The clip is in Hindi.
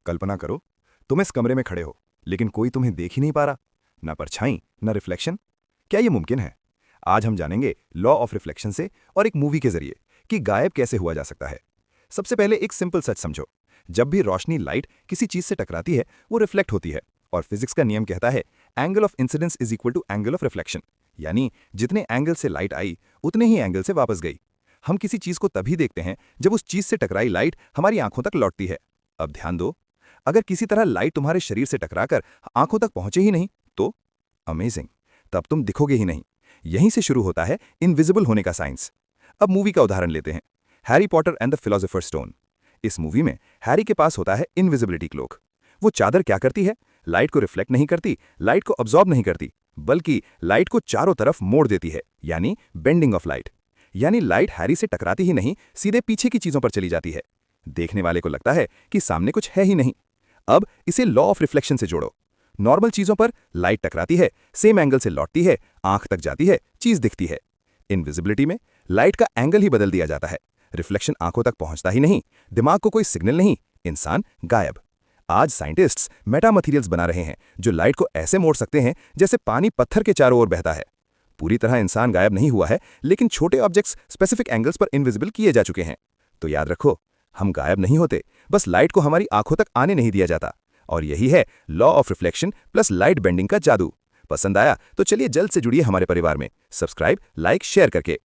कल्पना करो, तुम इस कमरे में खड़े हो, लेकिन कोई तुम्हें देख ही नहीं पा रहा। ना परछाई, ना रिफ्लेक्शन। क्या ये मुमकिन है? आज हम जानेंगे लॉ ऑफ रिफ्लेक्शन से और एक मूवी के जरिए कि गायब कैसे हुआ जा सकता है। सबसे पहले एक सिंपल सच समझो। जब भी रोशनी लाइट किसी चीज से टकराती है, वो रिफ्लेक्ट होती है। और फिजिक्स का नियम कहता है angle of incidence is equal to angle of reflection. यानी जितने एंगल से लाइट आई, उतने ही एंगल से वापस गई। हम किसी चीज को तभी देखते हैं जब उस चीज से टकराई लाइट हमारी आंखों तक लौटती है। अब ध्यान दो, अगर किसी तरह लाइट तुम्हारे शरीर से टकराकर आंखों तक पहुंचे ही नहीं तो अमेजिंग, तब तुम दिखोगे ही नहीं। यहीं से शुरू होता है इनविजिबल होने का साइंस। अब मूवी का उदाहरण लेते हैं, Harry Potter and the philosopher stone. इस मूवी में हैरी के पास होता है इनविजिबिलिटी क्लोक। वो चादर क्या करती है? लाइट को रिफ्लेक्ट नहीं करती, लाइट को अब्जॉर्ब नहीं करती, बल्कि लाइट को चारों तरफ मोड़ देती है, यानी बेंडिंग ऑफ लाइट। यानी लाइट हैरी से टकराती ही नहीं, सीधे पीछे की चीजों पर चली जाती है। देखने वाले को लगता है कि सामने कुछ है ही नहीं। अब इसे लॉ ऑफ रिफ्लेक्शन से जोड़ो। नॉर्मल चीजों पर लाइट टकराती है, सेम एंगल से लौटती है, आंख तक जाती है, चीज दिखती है। इनविजिबिलिटी में लाइट का एंगल ही बदल दिया जाता है। रिफ्लेक्शन आंखों तक पहुंचता ही नहीं, दिमाग को कोई सिग्नल नहीं, इंसान गायब। आज साइंटिस्ट्स मेटा मटेरियल्स बना रहे हैं जो लाइट को ऐसे मोड़ सकते हैं जैसे पानी पत्थर के चारों ओर बहता है। पूरी तरह इंसान गायब नहीं हुआ है, लेकिन छोटे ऑब्जेक्ट्स स्पेसिफिक एंगल्स पर इनविजिबल किए जा चुके हैं। तो याद रखो, हम गायब नहीं होते, बस लाइट को हमारी आंखों तक आने नहीं दिया जाता। और यही है law of reflection plus light bending का जादू। पसंद आया तो चलिए जल्द से जुड़िए हमारे परिवार में, सब्सक्राइब, लाइक, शेयर करके।